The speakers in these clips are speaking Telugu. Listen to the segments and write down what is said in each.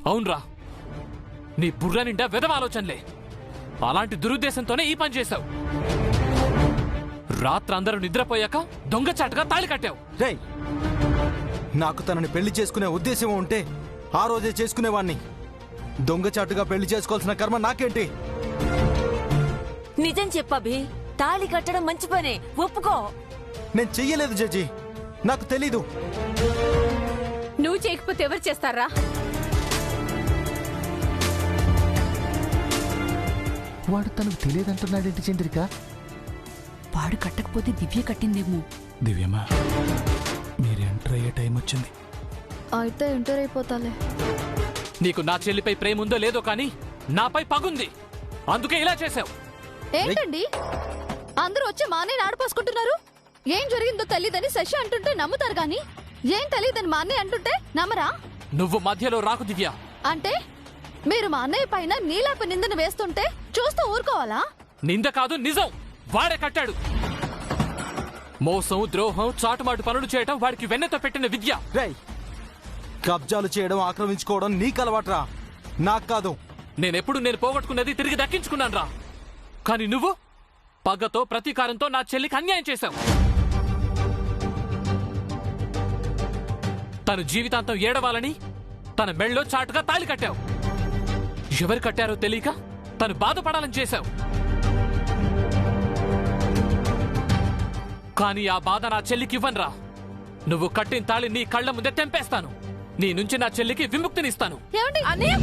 అవునరా, నీ బుర్ర నిండా వెధవ ఆలోచనలే. అలాంటి దురుద్దేశంతోనే ఈ పని చేశావు. రాత్రి అందరూ నిద్రపోయాక దొంగచాటుగా తాళి కట్టావు. రేయ్, నాకు తనని పెళ్లి చేసుకునే ఉద్దేశం ఉంటే ఆ రోజే చేసుకునేవాణ్ణి. దొంగచాటుగా పెళ్లి చేసుకోవాల్సిన కర్మ నాకేంటి? నిజం చెప్పాబి, తాళి కట్టడం మంచి పనే, ఒప్పుకో. నేను చెయ్యలేదు జడ్జి, నాకు తెలీదు. నువ్వు చేయకపోతే ఎవరు చేస్తారా? వాడు తనకు తెలియదంటున్నాడేంటి చంద్రిక? వాడు కట్టకపోతే దివ్య కట్టిందేమో. దివ్యమ్మా, మీరు ఎంటర్ అయ్యే టైం వచ్చింది. అయితే ఎంటర్ అయిపోతాలే. నీకు నా చెల్లిపై ప్రేమ ఉందో లేదో కానీ నాపై పగుంది, అందుకే ఇలా చేశావు. ఏంటండి అందరూ వచ్చి మానే ఆడిపోసుకుంటున్నారు? ఏం జరిగిందో తెలీదని శశి అంటుంటే నమ్ముతారు గాని ఏం తెలీదని మా అన్నయ్య అంటుంటే నమ్మరా? నువ్వు మధ్యలో రాకు దివ్య. అంటే మీరు మా అన్నయ్య పైన నీలాప నిందను వేస్తుంటే చూస్తూ ఊరుకోవాలా? నింద కాదు, నిజం. వాడే కట్టాడు. మోసం, ద్రోహం, చాటుమాటు పనులు చేయటం వాడికి వెన్నెతో పెట్టిన విద్య. రేయ్, కబ్జాలు చేయడం, ఆక్రమించుకోవడం నీకు అలవాట్రా, నాకు కాదు. నేనెప్పుడు నేను పోగొట్టుకున్నది తిరిగి దక్కించుకున్నాను రా. కానీ నువ్వు పగతో ప్రతీకారంతో నా చెల్లికి అన్యాయం చేశావు. తను జీవితాంతం ఏడవాలని తన మెళ్ళో చాటుగా తాళి కట్టావు. ఎవరు కట్టారో తెలియక తను బాధపడాలని చేశావు. కానీ ఆ బాధ నా చెల్లికి ఇవ్వనురా. నువ్వు కట్టిన తాళి నీ కళ్ల ముందే తెంపేస్తాను. నీ నుంచి నా చెల్లికి విముక్తినిస్తాను. ఏమండి అన్నయ్య?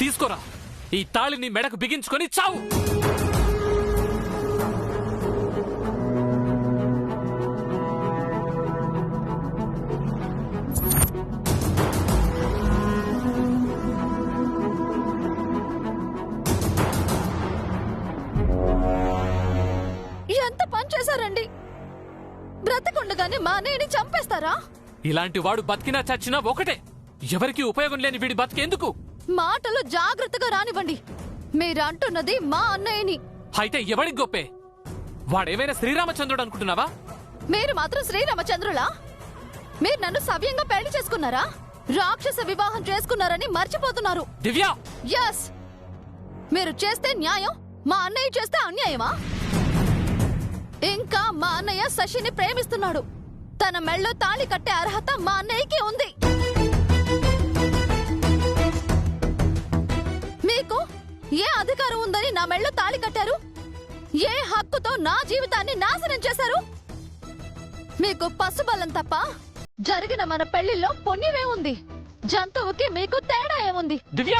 తీసుకోరా, ఈ తాళిని మెడకు బిగించుకొని చావు. ఎంత పని చేశారండి? బ్రతకుండగానే మా అన్నయ్యని చంపేస్తారా? ఇలాంటి వాడు బతికినా చచ్చినా ఒకటే. ఎవరికి ఉపయోగం లేని వీడి బతికేందుకు? మాటలు జాగ్రత్తగా రానివ్వండి. మీరు అంటున్నది మా అన్నయ్యని. అయితే ఎవడికి గొప్పే? వాడేమైనా శ్రీరామచంద్రుడు అనుకుంటున్నావా? మీరు మాత్రం శ్రీరామచంద్రులా? మీరు నన్ను సవ్యంగా పెళ్లి చేసుకున్నారా? రాక్షస వివాహం చేసుకున్నారని మర్చిపోతున్నారు. దివ్య, ఎస్, మీరు చేస్తే న్యాయం, మా అన్నయ్య చేస్తే అన్యాయమా? ఇంకా మా అన్నయ్య శశిని ప్రేమిస్తున్నాడు. తన మెళ్ళో తాళి కట్టే అర్హత మా అన్నయ్యకి ఉంది. మీకు ఏ అధికారం ఉందని నా మెళ్ళో తాళి కట్టారు? ఏ హక్కుతో నా జీవితాన్ని నాశనం చేశారు? మీకు పసుబలం తప్ప జరిగిన మన పెళ్లిలో పుణ్యమే ఉంది. జంతువుకి మీకు తేడా ఏముంది? దివ్య!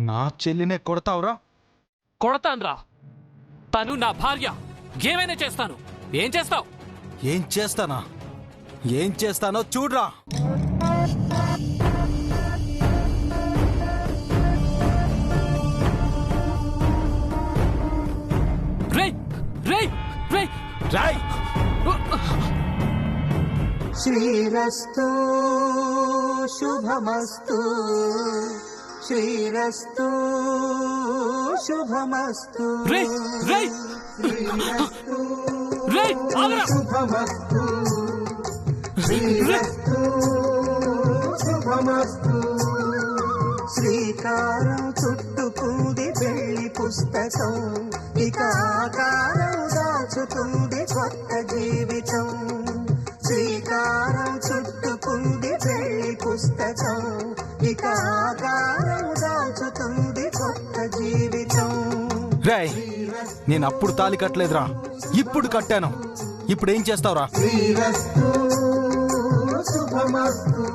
నా చెల్లినే కొడతావురా? కొడతాన్రా. తను నా భార్య. ఏమైనా చేస్తాను. ఏం చేస్తావు? ఏం చేస్తానా? ఏం చేస్తానో చూడ్రా. రేయ్ రేయ్ రేయ్ రాయ్! శ్రీరస్తు శుభమస్తు, శ్రీరస్తు శుభమస్తు. రేయ్ రేయ్ రేయ్, ఆగరా! శుభమస్తు శ్రీరస్తు శుభమస్తు శ్రీకారం చుట్టుకుంది పెళ్లి పుస్తకం ఇక ఆకారం దాచుతుంది కొత్త జీవితం శ్రీకారం చుట్టుకుంది పెళ్లి పుస్తకం ఇక ఆకారం దాచుతుంది కొత్త జీవితం. రేయ్, నేను అప్పుడు తాళి కట్టలేదురా, ఇప్పుడు కట్టాను. ఇప్పుడు ఏం చేస్తావురా? శ్రీరస్తు శుభమస్తు.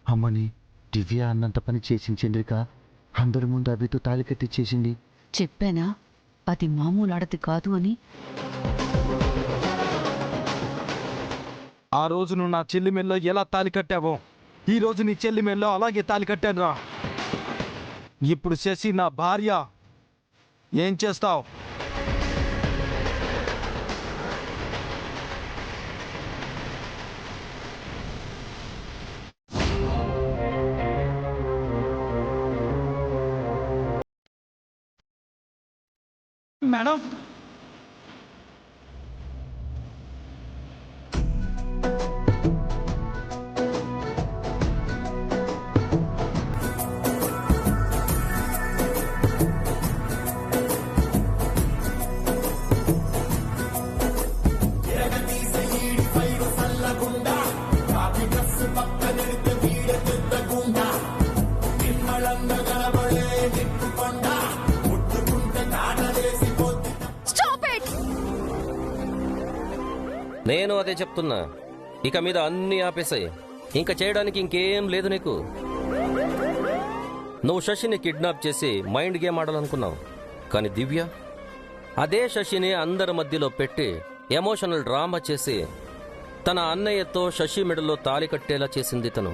అమ్మని దివ్య అన్నంత పని చేసింది చంద్రిక. అందరి ముందు అభితో తాళి కట్టించేసింది. చెప్పానా అది మామూలు ఆడది కాదు అని. ఆ రోజు నువ్వు నా చెల్లి మెల్లో ఎలా తాళి కట్టావో ఈ రోజు నీ చెల్లి మెల్లో అలాగే తాళి కట్టానురా. ఇప్పుడు శశి నా భార్య. ఏం చేస్తావు? మేడం, నేను అదే చెప్తున్నా. ఇక మీద అన్ని ఆపేసాయి. ఇంకా చేయడానికి ఇంకేం లేదు నీకు. నువ్వు శశిని కిడ్నాప్ చేసి మైండ్ గేమ్ ఆడాలనుకున్నావు. కానీ దివ్య అదే శశిని అందరి మధ్యలో పెట్టి ఎమోషనల్ డ్రామా చేసి తన అన్నయ్యతో శశి మెడలో తాళి కట్టేలా చేసింది తను.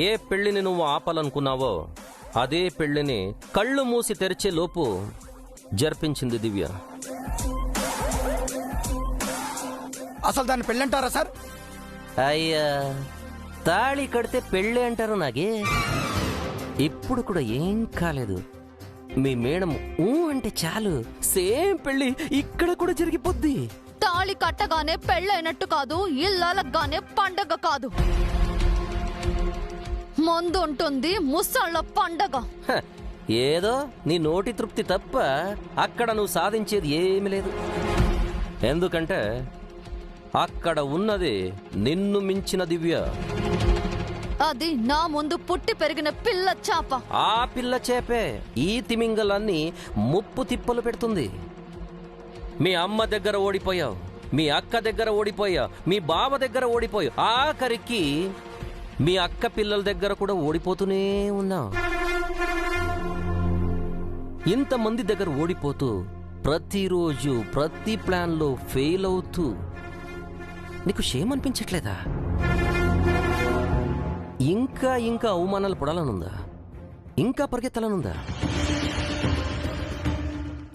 ఏ పెళ్లిని నువ్వు ఆపాలనుకున్నావో అదే పెళ్లిని కళ్ళు మూసి తెరిచే లోపు జరిపించింది దివ్య. అసలు దాన్ని పెళ్ళంటారా సార్? అయ్యా, తాళి కడితే పెళ్ళి అంటారు నాగే. ఇప్పుడు కూడా ఏం కాలేదు. మీ మేడం ఊ అంటే చాలు సేమ్ పెళ్లి ఇక్కడ కూడా జరిగిపోద్ది. తాళి కట్టగానే పెళ్ళైనట్టు కాదు, ఇల్లాలగానే పండగ కాదు. ముందు ఉంటుంది ముసళ్ళ పండగ. ఏదో నీ నోటి తృప్తి తప్ప అక్కడ నువ్వు సాధించేది ఏమీ లేదు. ఎందుకంటే అక్కడ ఉన్నది నిన్ను మించిన దివ్య. అది నా ముందు పుట్టి పెరిగిన పిల్ల చాప. ఆ పిల్ల చేపే ఈ తిమింగలాన్ని ముప్పు తిప్పలు పెడుతుంది. మీ అమ్మ దగ్గర ఓడిపోయావు, మీ అక్క దగ్గర ఓడిపోయావు, మీ బావ దగ్గర ఓడిపోయావు, ఆఖరికి మీ అక్క పిల్లల దగ్గర కూడా ఓడిపోతూనే ఉన్నావు. ఇంతమంది దగ్గర ఓడిపోతూ ప్రతిరోజు ప్రతి ప్లాన్లో ఫెయిల్ అవుతూ నీకు షేమ్ అనిపించట్లేదా? ఇంకా ఇంకా అవమానాలు పడాలనుందా? ఇంకా పరిగెత్తాలనుందా?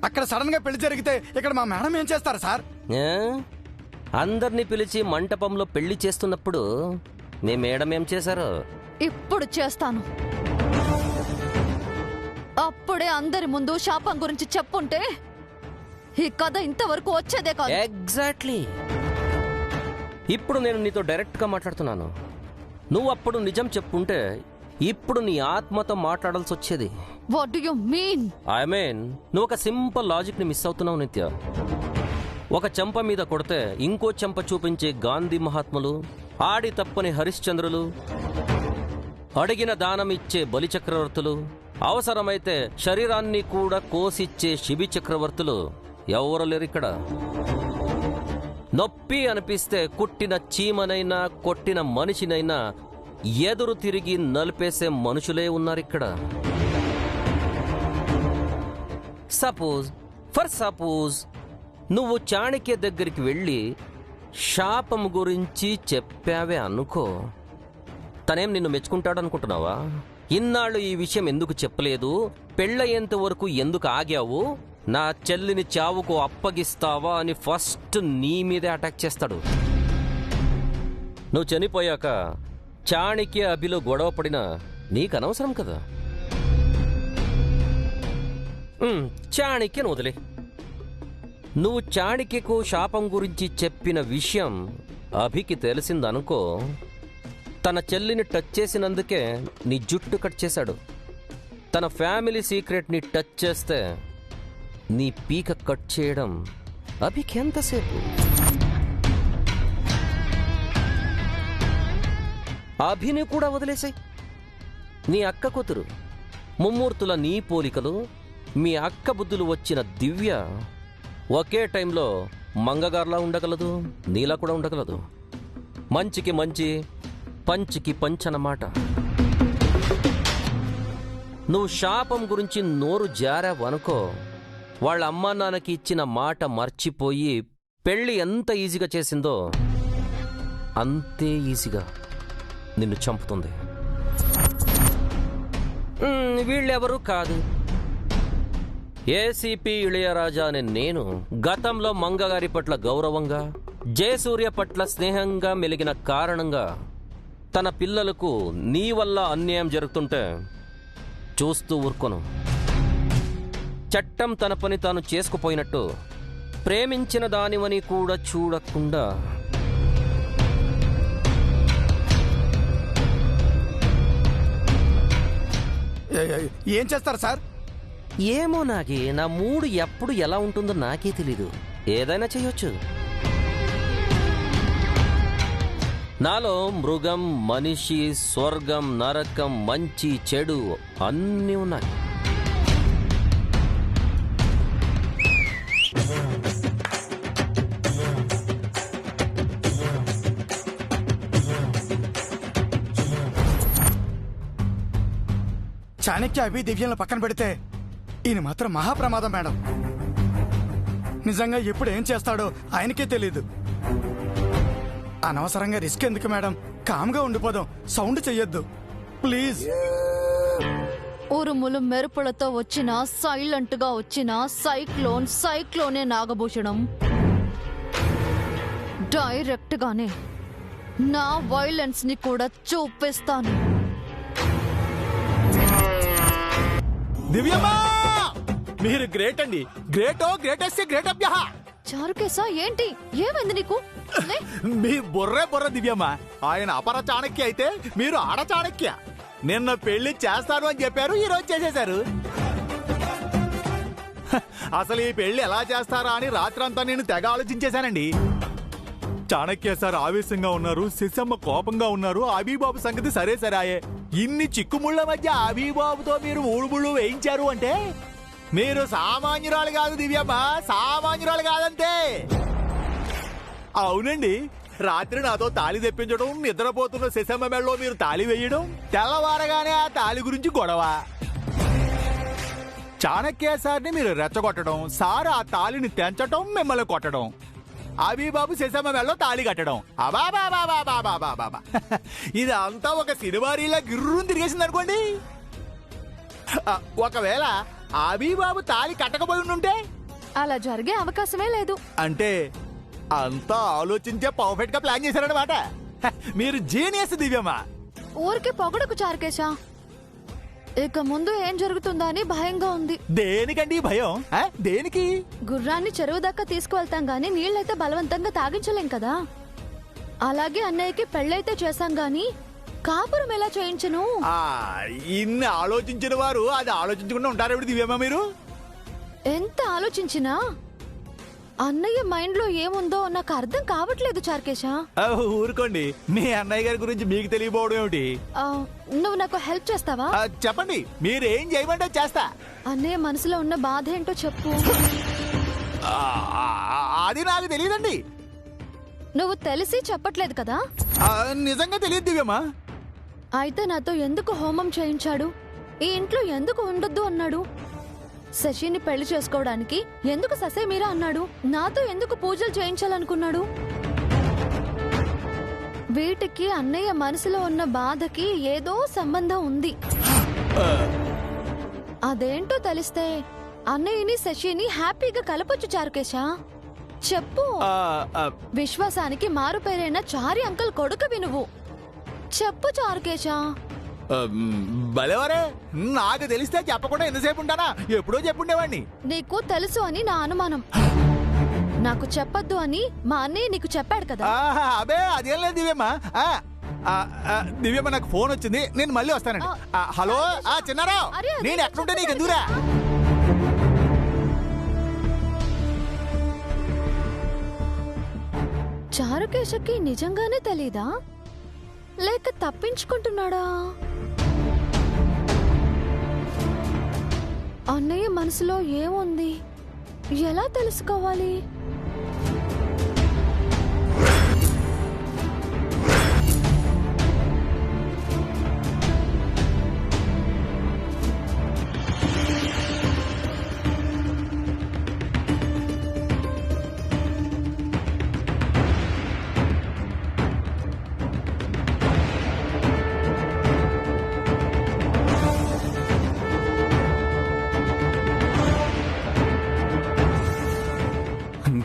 అక్కడ సడన్ గా పెళ్లి జరిగితే ఇక్కడ మా మేడం ఏం చేస్తారు సార్? అందరినీ పిలిచి మంటపంలో పెళ్లి చేస్తున్నప్పుడు మీ మేడం ఏం చేశారు? ఇప్పుడు చేస్తాను. అప్పుడే అందరి ముందు శాపం గురించి చెప్పుంటే ఈ కథ ఇంతవరకు వచ్చేదే కాదు. ఎగ్జాక్ట్లీ. ఇప్పుడు నేను నీతో డైరెక్ట్ గా మాట్లాడుతున్నాను. నువ్వు అప్పుడు నిజం చెప్పుంటే ఇప్పుడు నీ ఆత్మతో మాట్లాడాల్సి వచ్చేది. What do you mean? I mean నువ్వు ఒక సింపుల్ లాజిక్ ని మిస్ అవుతున్నావు నిత్య. ఒక చెంప మీద కొడితే ఇంకో చెంప చూపించే గాంధీ మహాత్ములు, ఆడి తప్పని హరిశ్చంద్రులు, అడిగిన దానం ఇచ్చే బలి చక్రవర్తులు, అవసరమైతే శరీరాన్ని కూడా కోసిచ్చే శిబి చక్రవర్తులు ఎవరు లేరు ఇక్కడ. నొప్పి అనిపిస్తే కుట్టిన చీమనైనా కొట్టిన మనిషినైనా ఎదురు తిరిగి నలిపేసే మనుషులే ఉన్నారిక్కడ. సపోజ్ నువ్వు చాణక్య దగ్గరికి వెళ్ళి శాపం గురించి చెప్పావే అనుకో, తనేం నిన్ను మెచ్చుకుంటాడనుకుంటున్నావా? ఇన్నాళ్ళు ఈ విషయం ఎందుకు చెప్పలేదు, పెళ్ళయ్యేంత వరకు ఎందుకు ఆగావు, నా చెల్లిని చావుకు అప్పగిస్తావా అని ఫస్ట్ నీ మీదే అటాక్ చేస్తాడు. నువ్వు చనిపోయాక చాణక్య అభిలో గొడవ పడినా నీకు అనవసరం కదా. చాణక్యను వదిలే. నువ్వు చాణక్యకు శాపం గురించి చెప్పిన విషయం అభికి తెలిసిందనుకో, తన చెల్లిని టచ్ చేసినందుకే నీ జుట్టు కట్ చేశాడు. తన ఫ్యామిలీ సీక్రెట్ని టచ్ చేస్తే నీ పీక కట్ చేయడం అభికి ఎంతసేపు? అభిని కూడా వదిలేసాయి. నీ అక్క కూతురు ముమ్మూర్తుల నీ పోలికలు, మీ అక్క బుద్ధులు వచ్చిన దివ్య ఒకే టైంలో మంగగారులా ఉండగలదు, నీలా కూడా ఉండగలదు. మంచికి మంచి, పంచికి పంచనమాట. నువ్వు శాపం గురించి నోరు జారావనుకో, వాళ్ళ అమ్మా నాన్నకి ఇచ్చిన మాట మర్చిపోయి పెళ్లి ఎంత ఈజీగా చేసిందో అంతే ఈజీగా నిన్ను చంపుతుంది. వీళ్ళెవరూ కాదు, ఏసీపీ ఇళయరాజా అనే నేను గతంలో మంగగారి పట్ల గౌరవంగా, జయసూర్య పట్ల స్నేహంగా మెలిగిన కారణంగా తన పిల్లలకు నీ వల్ల అన్యాయం జరుగుతుంటే చూస్తూ ఊరుకోను. చట్టం తన పని తాను చేసుకుపోయినట్టు ప్రేమించిన దానివని కూడా చూడకుండా ఏం చేస్తారు సార్? ఏమో నాకే, నా మూడు ఎప్పుడు ఎలా ఉంటుందో నాకే తెలీదు. ఏదైనా చెయ్యొచ్చు. నాలో మృగం, మనిషి, స్వర్గం, నరకం, మంచి, చెడు అన్నీ ఉన్నాయి. చాణక్య అభి దివ్యంలో పక్కన పెడితే ఈయన మాత్రం మహాప్రమాదం మేడం. నిజంగా ఎప్పుడు ఏం చేస్తాడో ఆయనకే తెలీదు. అనవసరంగా రిస్క్ ఎందుకు మేడం? కామ్గా ఉండిపోదాం, సౌండ్ చెయ్యొద్దు ప్లీజ్. ఉరుములు మెరుపులతో వచ్చిన, సైలెంట్ గా వచ్చిన సైక్లోనే నాగభూషణం. డైరెక్ట్ గానే నా వైలెన్స్ ని కూడా చూపిస్తాను. దివ్యమ్మా, మీరు గ్రేట్ అండి. గ్రేటెస్ట్ గ్రేటప్యహ. చారుకేశా, ఏంటి ఏమైంది నీకు? మీ బుర్ర దివ్యమ్మా. ఆయన అపర చాణక్య అయితే మీరు ఆడ చాణక్య. నిన్న పెళ్లి చేస్తాను అని చెప్పారు, ఈ రోజు చేసేశారు. అసలు ఈ పెళ్లి ఎలా చేస్తారా అని రాత్రంతా నేను తెగ ఆలోచించేశానండి. చాణక్య సార్ ఆవేశంగా ఉన్నారు, శశమ్మ కోపంగా ఉన్నారు, అబీబాబు సంగతి సరే సరాయే. ఇన్ని చిక్కుముళ్ల మధ్య అబీబాబుతో మీరు మూడు వేయించారు అంటే మీరు సామాన్యురాలు కాదు దివ్యమ్మ, సామాన్యురాలు కాదంతే. అవునండి, రాత్రి నాతో తాళి తెప్పించడం, నిద్రపోతున్న శశమ్మ మెళ్ళలో మీరు తాళి వేయడం, తెల్లవారగానే ఆ తాళి గురించి గొడవ. చాణక్య సార్ని మీరు రెచ్చగొట్టడం, సార్ ఆ తాళిని తెంచటం, మిమ్మల్ని కొట్టడం, అబీబాబు శశమ్మ మెళ్ళలో తాళి కట్టడం. అబాబాబాబాబాబాబాబా, ఇదంతా ఒక సినిమా రీలా గిర్రుని తిరిగేసింది అనుకోండి. ఒకవేళ అబీబాబు తాళి కట్టకపోయి ఉంటే అలా జరిగే అవకాశమే లేదు. అంటే అంతా ఆలోచించే పర్ఫెక్ట్ గా ప్లాన్ చేశారన్నమాట. మీరు జీనియస్ దివ్యమ్మా. ఊరికి పొగడకు చారుకేశా. ఇక ముందు ఏం జరుగుతుందా అని భయంగా ఉంది. దేనికండి భయం? దేనికి? గుర్రాన్ని చెరువు దాకా తీసుకువెళ్తాం గాని నీళ్ళైతే బలవంతంగా తాగించలేం కదా. అలాగే అన్నయ్యకి పెళ్ళైతే చేశాం గాని కాపురం ఎలా చేయించను? ఇన్ని ఆలోచించిన వారు అది ఆలోచించకుండా ఉంటారు దివ్యమ్మా. మీరు ఎంత ఆలోచించినా అన్నయ్య మైండ్ లో ఏముందో నాకు అర్థం కావట్లేదు చారుకేశా. ఊరుకోండి, మీ అన్నయ్య గారి గురించి మీకు తెలియపోవడం ఏమిటి? నువ్వు నాకు హెల్ప్ చేస్తావా? చెప్పండి, మీరేం చేయమంటే చేస్తా. అన్నయ్య మనసులో ఉన్న బాధ ఏంటో చెప్పు. అది నాకు తెలియదండి. నువ్వు తెలిసి చెప్పట్లేదు కదా? నిజంగా తెలియదు దివ్యమ్మా. అయితే నాతో ఎందుకు హోమం చేయించాడు? ఈ ఇంట్లో ఎందుకు ఉండొద్దు అన్నాడు? శశిని పెళ్లి చేసుకోవడానికి ఎందుకు ససేమీరా అన్నాడు? నాతో ఎందుకు పూజలు చేయించాలనుకున్నాడు? వీటికి అన్నయ్య మనసులో ఉన్న బాధకి ఏదో సంబంధం ఉంది. అదేంటో తెలిస్తే అన్నయ్యని శశిని హ్యాపీగా కలపొచ్చు చారుకేశా. చెప్పు. విశ్వాసానికి మారు పేరైన చారి అంకుల్ కొడుకువి నువ్వు. చెప్పు చారుకేశా. భలేవరే, నాకు తెలిస్తే చెప్పకుండా ఎంతసేపు ఉంటానా? ఎప్పుడో చెప్పుండేవాడిని. నీకు తెలుసు అని నా అనుమానం. నాకు చెప్పొద్దు అని మా అన్నయ్య నీకు చెప్పాడు కదా. అబే అదేం లేదు దివ్యమ్మ. దివ్యమ్మ, నాకు ఫోన్ వచ్చింది, నేను మళ్ళీ వస్తానండి. హలో చిన్నారావు, నేను ఎక్కడుంటే నీకు ఎందుకురా? చారుకేశకి నిజంగానే తెలీదా లేక తప్పించుకుంటున్నాడా? అన్నయ్య మనసులో ఏముంది ఎలా తెలుసుకోవాలి?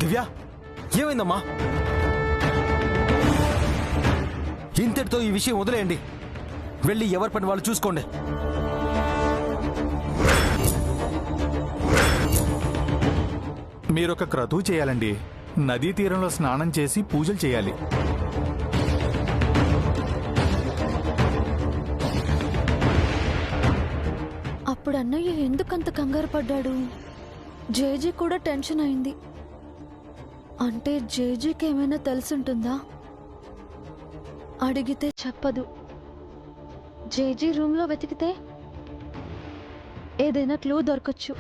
దివ్య, ఏమైందమ్మా? ఇంతటితో ఈ విషయం వదిలేయండి. వెళ్ళి ఎవరి పని వాళ్ళు చూసుకోండి. మీరొక క్రతువు చేయాలండి. నదీ తీరంలో స్నానం చేసి పూజలు చేయాలి. అప్పుడు అన్నయ్య ఎందుకంత కంగారు పడ్డాడు? జేజీ కూడా టెన్షన్ అయింది. అంటే జేజీకి ఏమైనా తెలుసుంటుందా? అడిగితే చెప్పదు. జేజీ రూమ్ లో వెతికితే ఏదైనా క్లూ దొరకచ్చు.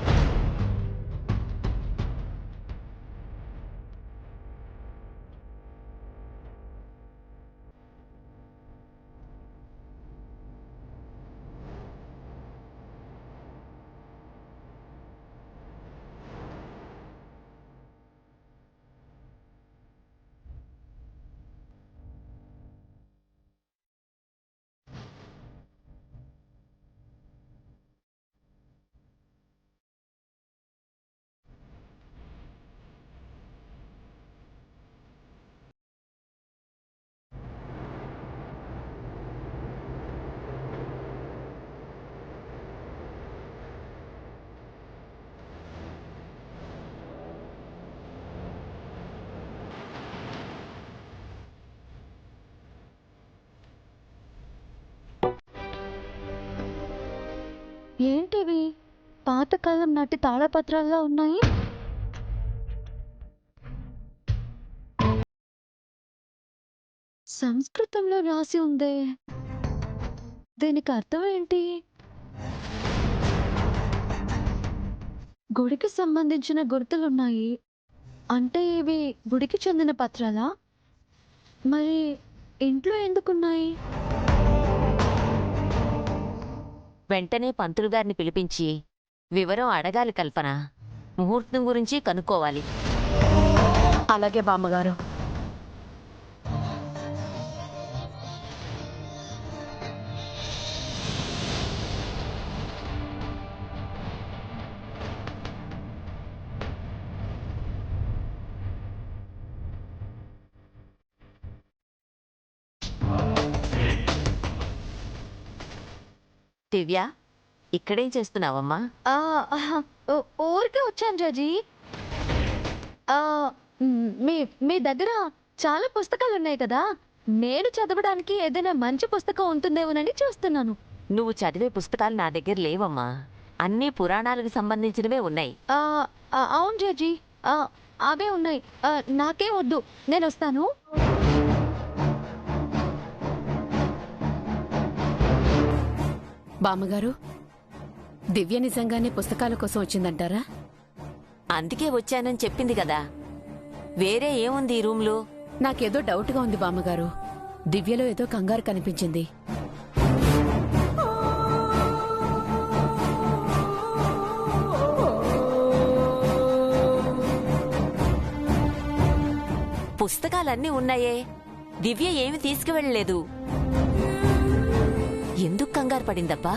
ఏంటివి పాతకాలం నాటి తాళపత్రాల్లో ఉన్నాయి? సంస్కృతంలో రాసి ఉందే, దీనికి అర్థం ఏంటి? గుడికి సంబంధించిన గుర్తులున్నాయి అంటే ఇవి గుడికి చెందిన పత్రాలా? మరి ఇంట్లో ఎందుకున్నాయి? వెంటనే పంతులు గారిని పిలిపించి వివరం అడగాలి కల్పన. ముహూర్తం గురించి కనుక్కోవాలి. అలాగే బామ్మగారు. దివ్య, ఇక్కడేం చేస్తున్నావమ్మా? ఊరికే వచ్చాను జాజీ. మీ దగ్గర చాలా పుస్తకాలు ఉన్నాయి కదా, నేను చదవడానికి ఏదైనా మంచి పుస్తకం ఉంటుందేమోనని చూస్తున్నాను. నువ్వు చదివే పుస్తకాలు నా దగ్గర లేవమ్మా. అన్నీ పురాణాలకు సంబంధించినవే ఉన్నాయి. అవును జాజీ, అవే ఉన్నాయి. నాకేం వద్దు, నేను వస్తాను. బామ్మగారు, దివ్య నిజంగానే పుస్తకాల కోసం వచ్చిందంటారా? అందుకే వచ్చానని చెప్పింది కదా. వేరే ఏముంది ఈ రూమ్లో? నాకేదో డౌట్గా ఉంది బామ్మగారు. దివ్యలో ఏదో కంగారు కనిపించింది. పుస్తకాలన్నీ ఉన్నాయే, దివ్య ఏమి తీసుకువెళ్ళలేదు. ఎందుకు కంగారు పడిందబ్బా?